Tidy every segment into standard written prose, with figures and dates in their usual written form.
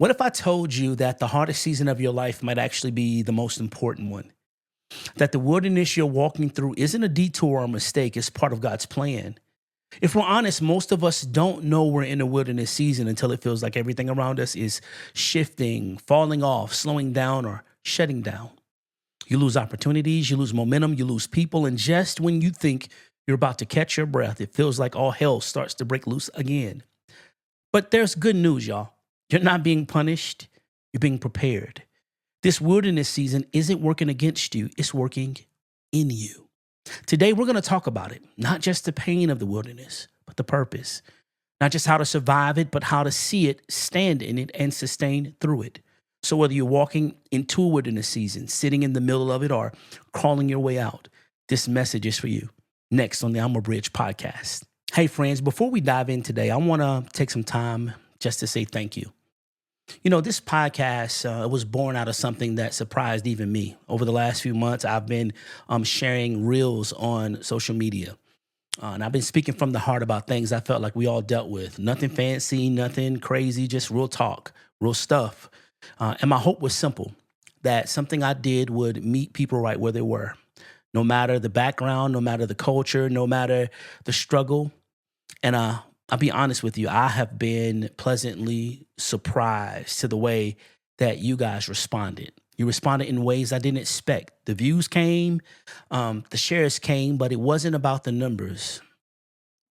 What if I told you that the hardest season of your life might actually be the most important one? That the wilderness you're walking through isn't a detour or a mistake, it's part of God's plan. If we're honest, most of us don't know we're in a wilderness season until it feels like everything around us is shifting, falling off, slowing down, or shutting down. You lose opportunities, you lose momentum, you lose people, and just when you think you're about to catch your breath, it feels like all hell starts to break loose again. But there's good news, y'all. You're not being punished, you're being prepared. This wilderness season isn't working against you, it's working in you. Today, we're going to talk about it, not just the pain of the wilderness, but the purpose. Not just how to survive it, but how to see it, stand in it, and sustain through it. So, whether you're walking into a wilderness season, sitting in the middle of it, or crawling your way out, this message is for you. Next on the I'm a Bridge podcast. Hey, friends, before we dive in today, I want to take some time just to say thank you. You know, this podcast was born out of something that surprised even me. Over the last few months, I've been sharing reels on social media. And I've been speaking from the heart about things I felt like we all dealt with. Nothing fancy, nothing crazy, just real talk, real stuff. And my hope was simple, that something I did would meet people right where they were. No matter the background, no matter the culture, no matter the struggle. And I'll be honest with you, I have been pleasantly surprised to the way that you guys responded. You responded in ways I didn't expect. The views came, the shares came, but it wasn't about the numbers.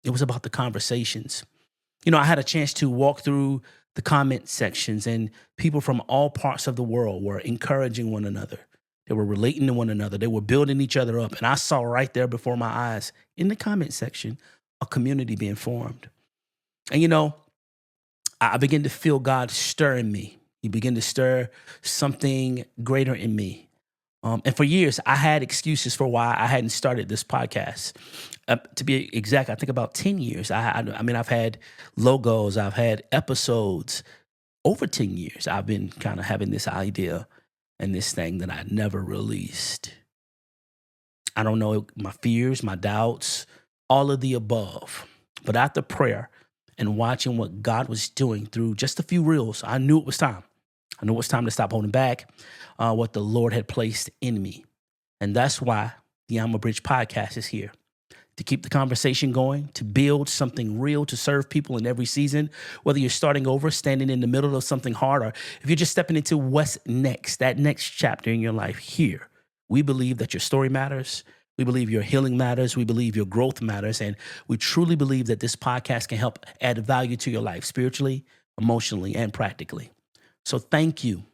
It was about the conversations. You know, I had a chance to walk through the comment sections, and people from all parts of the world were encouraging one another. They were relating to one another. They were building each other up. And I saw right there before my eyes in the comment section, a community being formed. And, you know, I began to feel God stir in me. He began to stir something greater in me. And for years, I had excuses for why I hadn't started this podcast. To be exact, I think about 10 years. I mean, I've had logos, I've had episodes. Over 10 years, I've been kind of having this idea and this thing that I never released. I don't know, my fears, my doubts, all of the above. But after prayer and watching what God was doing through just a few reels, I knew it was time. I knew it was time to stop holding back what the Lord had placed in me. And that's why the I'm a Bridge podcast is here. To keep the conversation going, to build something real, to serve people in every season, whether you're starting over, standing in the middle of something hard, or if you're just stepping into what's next, that next chapter in your life here. We believe that your story matters. We believe your healing matters. We believe your growth matters. And we truly believe that this podcast can help add value to your life spiritually, emotionally, and practically. So thank you.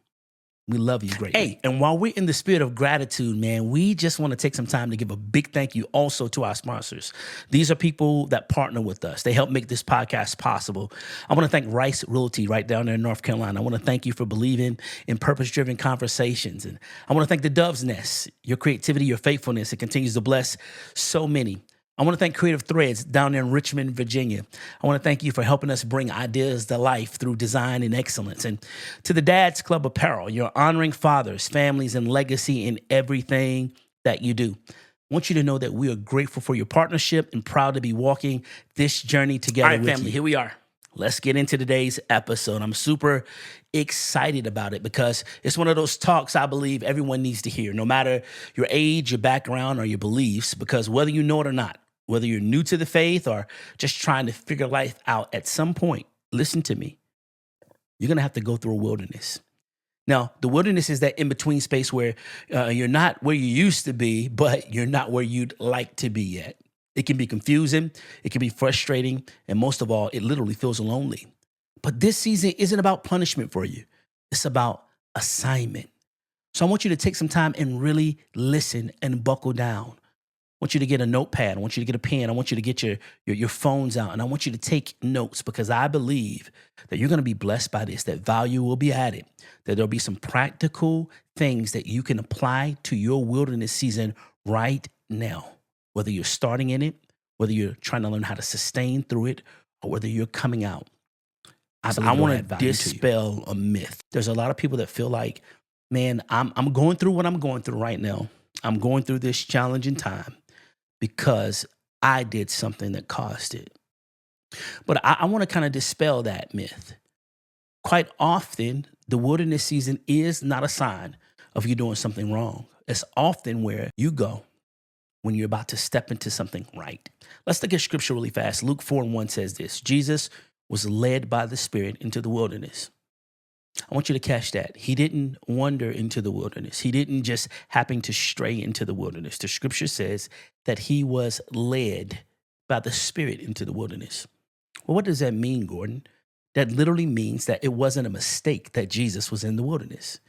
We love you greatly. Hey, and while we're in the spirit of gratitude, man, we just want to take some time to give a big thank you also to our sponsors. These are people that partner with us. They help make this podcast possible. I want to thank Rice Realty right down there in North Carolina. I want to thank you for believing in purpose-driven conversations. And I want to thank the Dove's Nest, your creativity, your faithfulness. It continues to bless so many. I want to thank Creative Threads down there in Richmond, Virginia. I want to thank you for helping us bring ideas to life through design and excellence. And to the Dad's Club Apparel, you're honoring fathers, families, and legacy in everything that you do. I want you to know that we are grateful for your partnership and proud to be walking this journey together. All right, with family, you. Here we are. Let's get into today's episode. I'm super excited about it because it's one of those talks I believe everyone needs to hear, no matter your age, your background, or your beliefs, because whether you know it or not, whether you're new to the faith or just trying to figure life out, at some point, listen to me, you're going to have to go through a wilderness. Now, the wilderness is that in-between space where you're not where you used to be, but you're not where you'd like to be yet. It can be confusing, it can be frustrating, and most of all, it literally feels lonely. But this season isn't about punishment for you. It's about assignment. So I want you to take some time and really listen and buckle down. I want you to get a notepad. I want you to get a pen. I want you to get your phones out. And I want you to take notes because I believe that you're going to be blessed by this, that value will be added, that there'll be some practical things that you can apply to your wilderness season right now, whether you're starting in it, whether you're trying to learn how to sustain through it, or whether you're coming out. I want to dispel a myth. There's a lot of people that feel like, man, I'm going through what I'm going through right now. I'm going through this challenging time because I did something that caused it. But I want to kind of dispel that myth. Quite often, the wilderness season is not a sign of you doing something wrong. It's often where you go when you're about to step into something right. Let's look at scripture really fast. Luke 4:1 says this: Jesus was led by the Spirit into the wilderness. I want you to catch that. He didn't wander into the wilderness. He didn't just happen to stray into the wilderness. The scripture says that he was led by the Spirit into the wilderness. Well, what does that mean, Gordon? That literally means that it wasn't a mistake that Jesus was in the wilderness.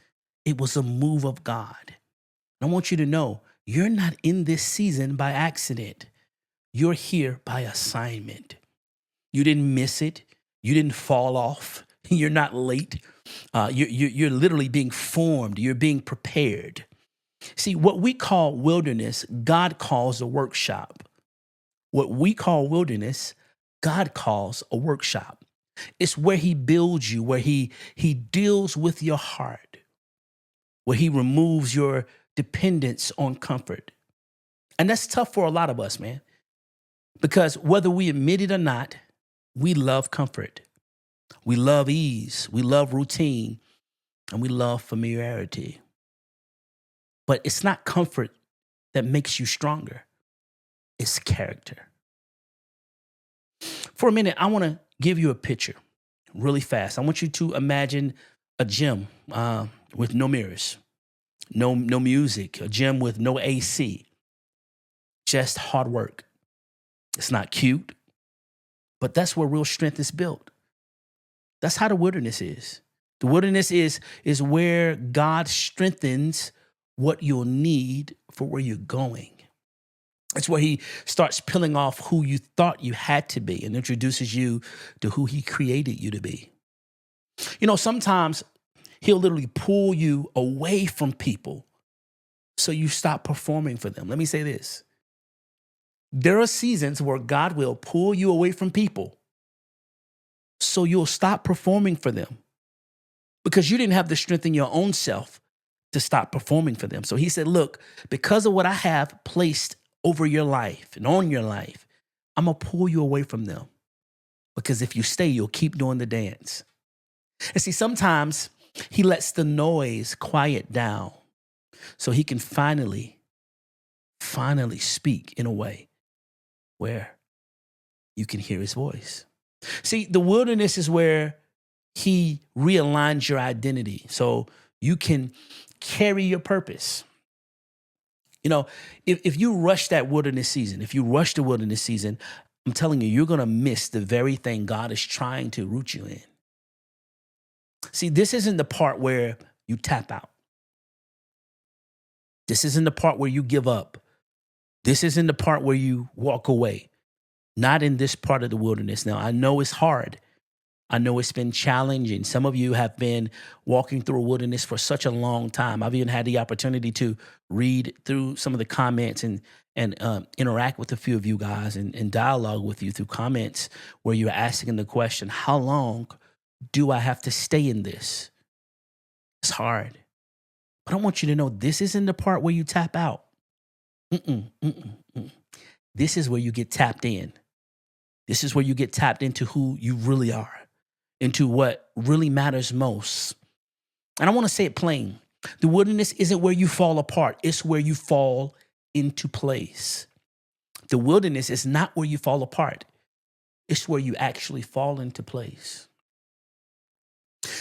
It was a move of God. I want you to know you're not in this season by accident. You're here by assignment. You didn't miss it. You didn't fall off. You're not late. You're literally being formed. You're being prepared. See, what we call wilderness, God calls a workshop. What we call wilderness, God calls a workshop. It's where he builds you, where he deals with your heart, where he removes your dependence on comfort. And that's tough for a lot of us, man, because whether we admit it or not, we love comfort. We love ease. We love routine. And we love familiarity. But it's not comfort that makes you stronger. It's character. For a minute, I want to give you a picture really fast. I want you to imagine a gym with no mirrors, no music, a gym with no AC, just hard work. It's not cute, but that's where real strength is built. That's how the wilderness is. The wilderness is where God strengthens what you'll need for where you're going. It's where he starts peeling off who you thought you had to be and introduces you to who he created you to be. You know, sometimes he'll literally pull you away from people so you stop performing for them. Let me say this. There are seasons where God will pull you away from people so you'll stop performing for them because you didn't have the strength in your own self to stop performing for them. So he said, look, because of what I have placed over your life and on your life, I'm going to pull you away from them because if you stay, you'll keep doing the dance. And see, sometimes he lets the noise quiet down so he can finally speak in a way where you can hear his voice. See, the wilderness is where he realigns your identity so you can carry your purpose. You know, if you rush that wilderness season, if you rush the wilderness season, I'm telling you, you're going to miss the very thing God is trying to root you in. See, this isn't the part where you tap out. This isn't the part where you give up. This isn't the part where you walk away. Not in this part of the wilderness. Now, I know it's hard. I know it's been challenging. Some of you have been walking through a wilderness for such a long time. I've even had the opportunity to read through some of the comments and interact with a few of you guys and dialogue with you through comments where you're asking the question, how long do I have to stay in this? It's hard. But I want you to know this isn't the part where you tap out. This is where you get tapped in. This is where you get tapped into who you really are, into what really matters most. And I want to say it plain. The wilderness isn't where you fall apart. It's where you fall into place. The wilderness is not where you fall apart. It's where you actually fall into place.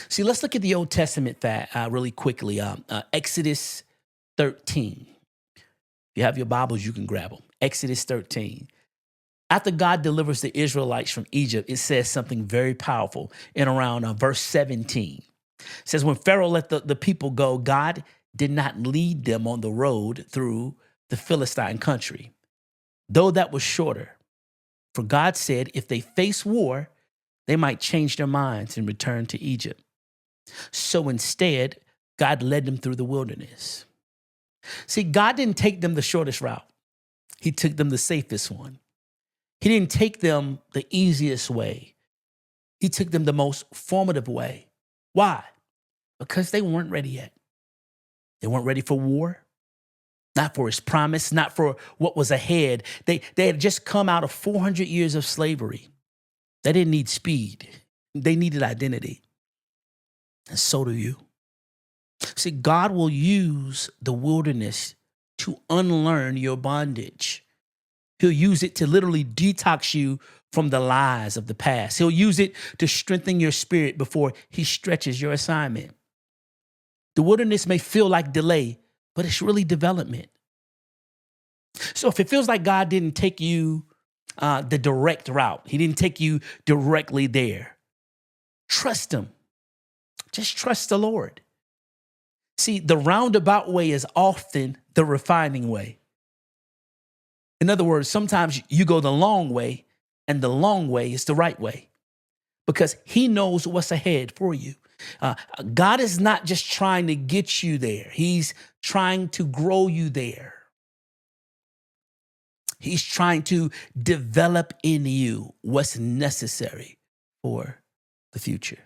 See, let's look at the Old Testament really quickly. Exodus 13. If you have your Bibles, you can grab them. Exodus 13. After God delivers the Israelites from Egypt, it says something very powerful in around verse 17. It says, when Pharaoh let the people go, God did not lead them on the road through the Philistine country, though that was shorter. For God said if they face war, they might change their minds and return to Egypt. So instead, God led them through the wilderness. See, God didn't take them the shortest route. He took them the safest one. He didn't take them the easiest way. He took them the most formative way. Why? Because they weren't ready yet. They weren't ready for war, not for his promise, not for what was ahead. They had just come out of 400 years of slavery. They didn't need speed. They needed identity. and so do you. See, God will use the wilderness to unlearn your bondage. He'll use it to literally detox you from the lies of the past. He'll use it to strengthen your spirit before he stretches your assignment. The wilderness may feel like delay, but it's really development. So if it feels like God didn't take you the direct route, he didn't take you directly there, trust him. Just trust the Lord. See, the roundabout way is often the refining way. In other words, sometimes you go the long way, and the long way is the right way because he knows what's ahead for you. God is not just trying to get you there. He's trying to grow you there. He's trying to develop in you what's necessary for the future.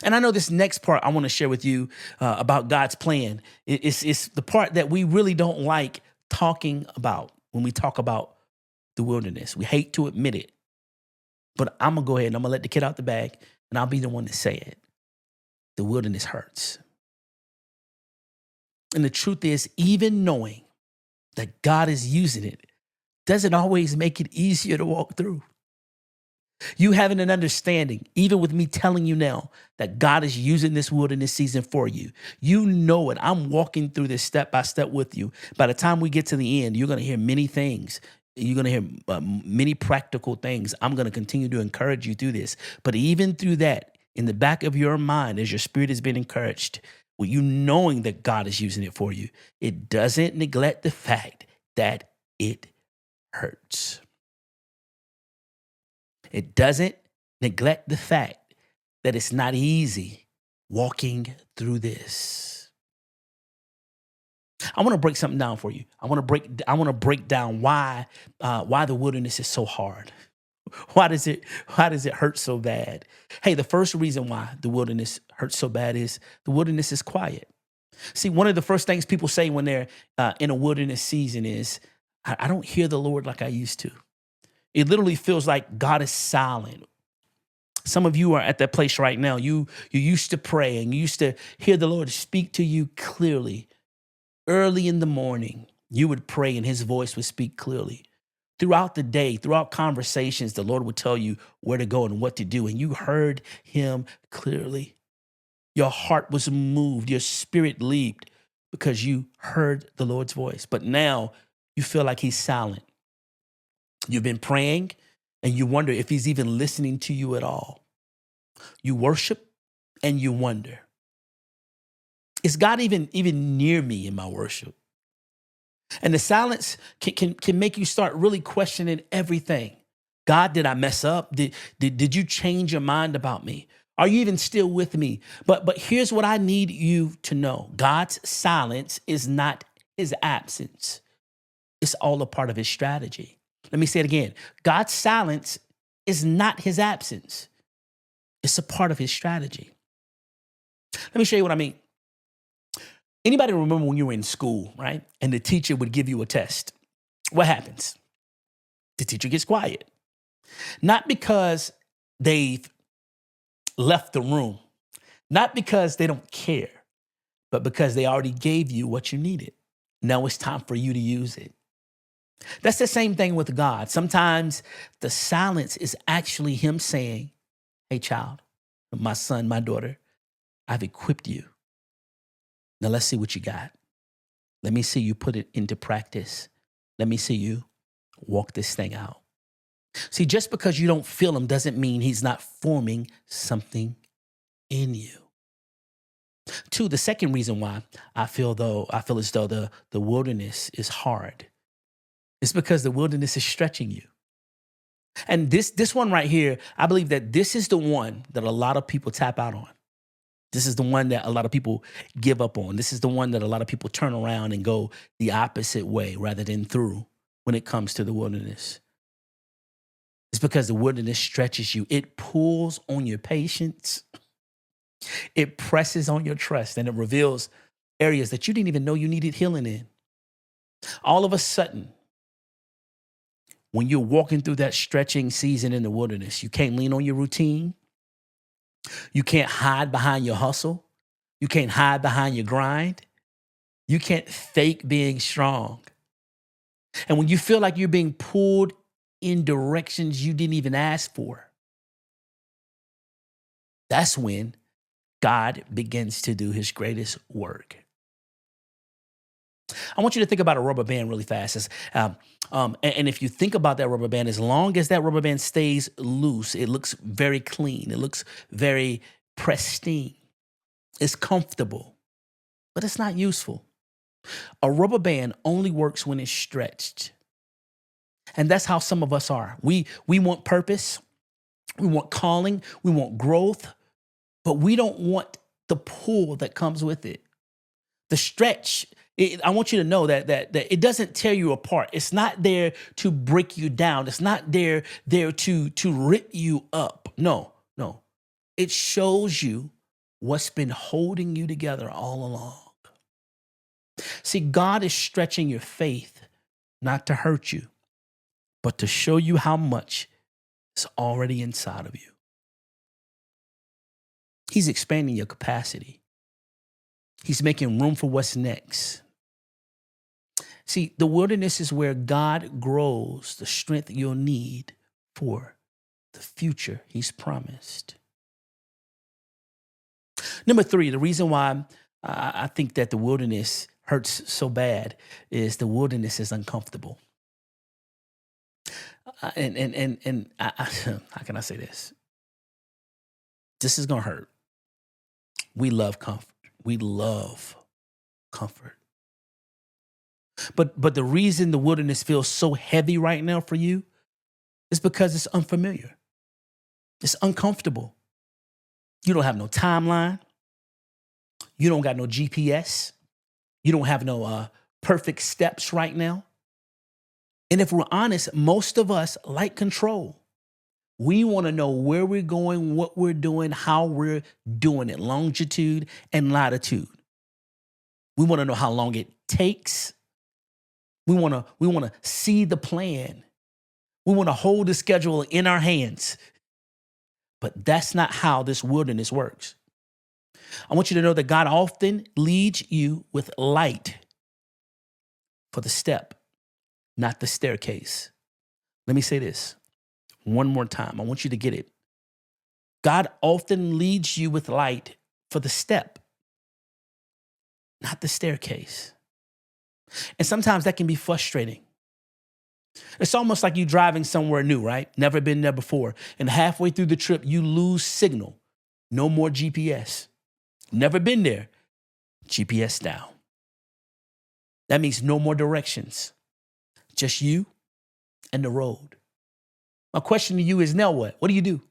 And I know this next part I want to share with you about God's plan. It's the part that we really don't like talking about when we talk about the wilderness. We hate to admit it. But I'm going to go ahead and I'm going to let the kid out the bag, and I'll be the one to say it. The wilderness hurts. And the truth is, even knowing that God is using it doesn't always make it easier to walk through. You having an understanding, even with me telling you now that God is using this wilderness season for you. You know it. I'm walking through this step by step with you. By the time we get to the end, you're going to hear many things. You're going to hear many practical things. I'm going to continue to encourage you through this. But even through that, in the back of your mind, as your spirit has been encouraged, with you knowing that God is using it for you, it doesn't neglect the fact that it hurts. It doesn't neglect the fact that it's not easy walking through this. I want to break something down for you. I want to break down why the wilderness is so hard. Why does it hurt so bad? Hey, the first reason why the wilderness hurts so bad is the wilderness is quiet. See, one of the first things people say when they're in a wilderness season is, I don't hear the Lord like I used to. It literally feels like God is silent. Some of you are at that place right now. You used to pray and you used to hear the Lord speak to you clearly. Early in the morning, you would pray and his voice would speak clearly. Throughout the day, throughout conversations, the Lord would tell you where to go and what to do. And you heard him clearly. Your heart was moved. Your spirit leaped because you heard the Lord's voice. But now you feel like he's silent. You've been praying and you wonder if he's even listening to you at all. You worship and you wonder, is God even near me in my worship? And the silence can make you start really questioning everything. God, did I mess up? Did you change your mind about me? Are you even still with me? But here's what I need you to know. God's silence is not his absence. It's all a part of his strategy. Let me say it again. God's silence is not his absence. It's a part of his strategy. Let me show you what I mean. Anybody remember when you were in school, right? And the teacher would give you a test. What happens? The teacher gets quiet. Not because they've left the room, not because they don't care, but because they already gave you what you needed. Now it's time for you to use it. That's the same thing with God. Sometimes the silence is actually him saying, hey, child, my son, my daughter, I've equipped you. Now let's see what you got. Let me see you put it into practice. Let me see you walk this thing out. See, just because you don't feel him doesn't mean he's not forming something in you. Two, the second reason why I feel as though the wilderness is hard. It's because the wilderness is stretching you. And this one right here, I believe that this is the one that a lot of people tap out on. This is the one that a lot of people give up on. This is the one that a lot of people turn around and go the opposite way rather than through when it comes to the wilderness. It's because the wilderness stretches you. It pulls on your patience. It presses on your trust, and it reveals areas that you didn't even know you needed healing in. All of a sudden, when you're walking through that stretching season in the wilderness, you can't lean on your routine. You can't hide behind your hustle. You can't hide behind your grind. You can't fake being strong. And when you feel like you're being pulled in directions you didn't even ask for, that's when God begins to do his greatest work. I want you to think about a rubber band really fast. And if you think about that rubber band, as long as that rubber band stays loose, it looks very clean. It looks very pristine. It's comfortable, but it's not useful. A rubber band only works when it's stretched. And that's how some of us are. We want purpose, we want calling, we want growth, but we don't want the pull that comes with it. The stretch, I want you to know that it doesn't tear you apart. It's not there to break you down. It's not there to rip you up. No. It shows you what's been holding you together all along. See, God is stretching your faith not to hurt you, but to show you how much is already inside of you. He's expanding your capacity. He's making room for what's next. See, the wilderness is where God grows the strength you'll need for the future he's promised. Number 3, the reason why I think that the wilderness hurts so bad is the wilderness is uncomfortable. How can I say this? This is going to hurt. We love comfort. We love comfort. But the reason the wilderness feels so heavy right now for you is because it's unfamiliar. It's uncomfortable. You don't have no timeline. You don't got no GPS. You don't have no perfect steps right now. And if we're honest, most of us like control. We want to know where we're going, what we're doing, how we're doing it, longitude and latitude. We want to know how long it takes. We want to see the plan. We want to hold the schedule in our hands. But that's not how this wilderness works. I want you to know that God often leads you with light for the step, not the staircase. Let me say this one more time. I want you to get it. God often leads you with light for the step, not the staircase. And sometimes that can be frustrating. It's almost like you driving somewhere new, right? Never been there before. And halfway through the trip, you lose signal. No more GPS. Never been there. GPS down. That means no more directions. Just you and the road. My question to you is now what? What do you do?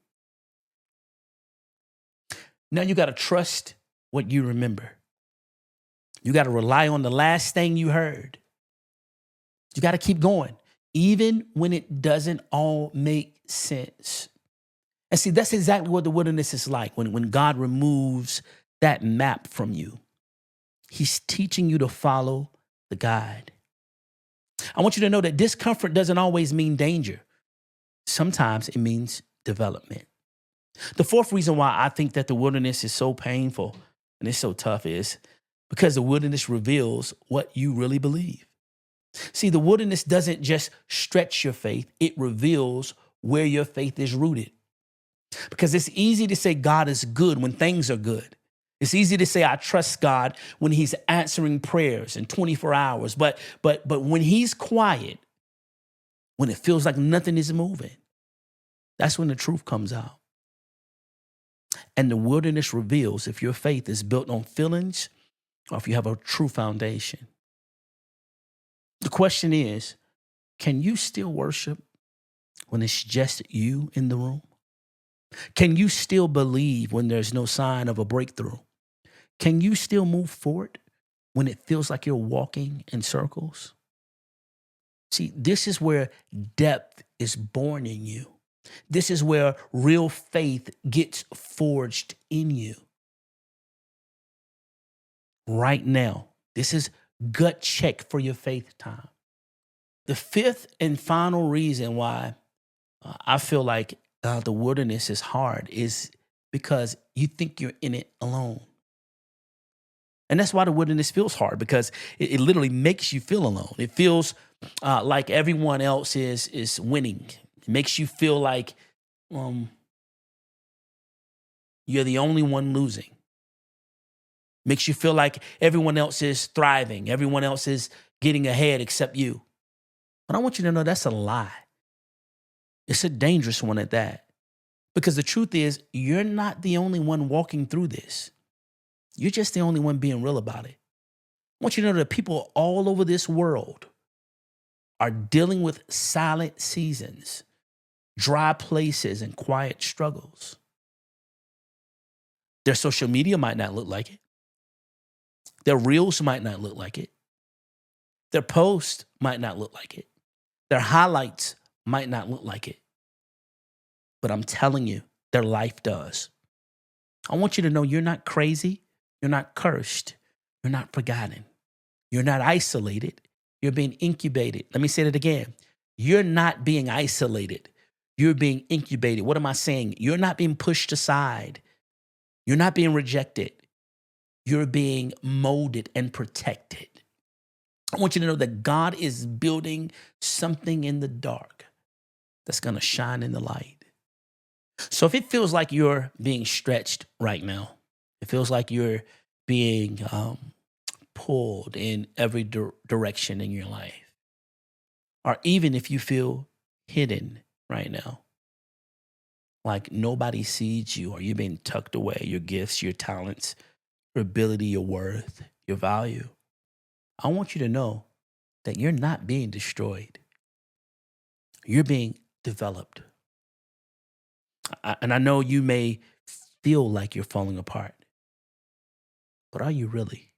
Now you got to trust what you remember. You got to rely on the last thing you heard. You got to keep going, even when it doesn't all make sense. And see, that's exactly what the wilderness is like when God removes that map from you. He's teaching you to follow the guide. I want you to know that discomfort doesn't always mean danger. Sometimes it means development. The 4th reason why I think that the wilderness is so painful and it's so tough is because the wilderness reveals what you really believe. See, the wilderness doesn't just stretch your faith, it reveals where your faith is rooted. Because it's easy to say God is good when things are good. It's easy to say I trust God when he's answering prayers in 24 hours. But when he's quiet, when it feels like nothing is moving, that's when the truth comes out. And the wilderness reveals if your faith is built on feelings or if you have a true foundation. The question is, can you still worship when it's just you in the room? Can you still believe when there's no sign of a breakthrough? Can you still move forward when it feels like you're walking in circles? See, this is where depth is born in you. This is where real faith gets forged in you. Right now, this is gut check for your faith time. The 5th and final reason why I feel like the wilderness is hard is because you think you're in it alone. And that's why the wilderness feels hard, because it literally makes you feel alone. It feels like everyone else is winning. It makes you feel like um, you're the only one losing. Makes you feel like everyone else is thriving. Everyone else is getting ahead except you. But I want you to know that's a lie. It's a dangerous one at that. Because the truth is, you're not the only one walking through this. You're just the only one being real about it. I want you to know that people all over this world are dealing with silent seasons, dry places, and quiet struggles. Their social media might not look like it. Their reels might not look like it. Their posts might not look like it. Their highlights might not look like it. But I'm telling you, their life does. I want you to know you're not crazy. You're not cursed. You're not forgotten. You're not isolated. You're being incubated. Let me say that again. You're not being isolated. You're being incubated. What am I saying? You're not being pushed aside. You're not being rejected. You're being molded and protected. I want you to know that God is building something in the dark that's going to shine in the light. So if it feels like you're being stretched right now, it feels like you're being pulled in every direction in your life, or even if you feel hidden right now, like nobody sees you, or you're being tucked away, your gifts, your talents, your ability, your worth, your value, I want you to know that you're not being destroyed. You're being developed. And I know you may feel like you're falling apart, but are you really?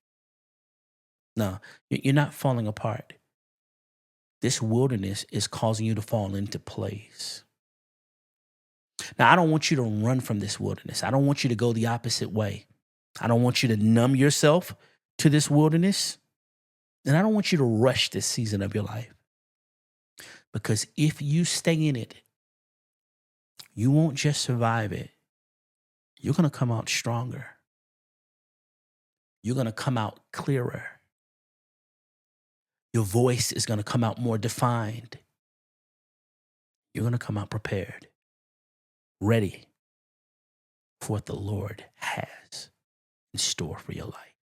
No, you're not falling apart. This wilderness is causing you to fall into place. Now, I don't want you to run from this wilderness. I don't want you to go the opposite way. I don't want you to numb yourself to this wilderness. And I don't want you to rush this season of your life. Because if you stay in it, you won't just survive it. You're going to come out stronger. You're going to come out clearer. Your voice is going to come out more defined. You're going to come out prepared, ready for what the Lord has in store for your life.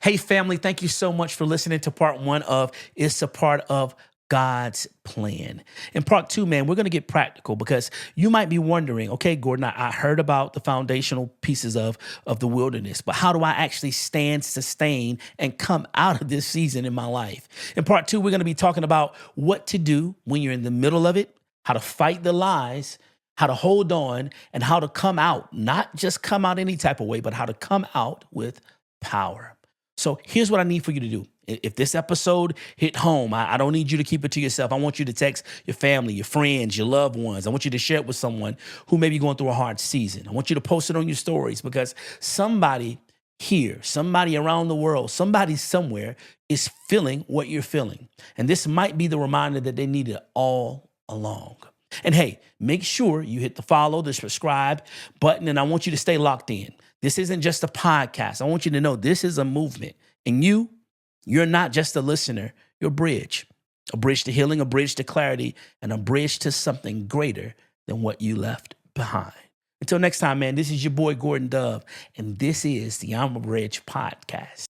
Hey, family, thank you so much for listening to part one of It's a Part of God's Plan. In part two, man, we're going to get practical, because you might be wondering, okay, Gordon, I heard about the foundational pieces of the wilderness, but how do I actually stand, sustain, and come out of this season in my life? In part two, we're going to be talking about what to do when you're in the middle of it, how to fight the lies, how to hold on, and how to come out, not just come out any type of way, but how to come out with power. So here's what I need for you to do. If this episode hit home, I don't need you to keep it to yourself. I want you to text your family, your friends, your loved ones. I want you to share it with someone who may be going through a hard season. I want you to post it on your stories, because somebody here, somebody around the world, somebody somewhere is feeling what you're feeling. And this might be the reminder that they needed all along. And hey, make sure you hit the follow, the subscribe button, and I want you to stay locked in. This isn't just a podcast. I want you to know this is a movement. And you're not just a listener. You're a bridge to healing, a bridge to clarity, and a bridge to something greater than what you left behind. Until next time, man, this is your boy, Gordon Dove, and this is the I'm a Bridge podcast.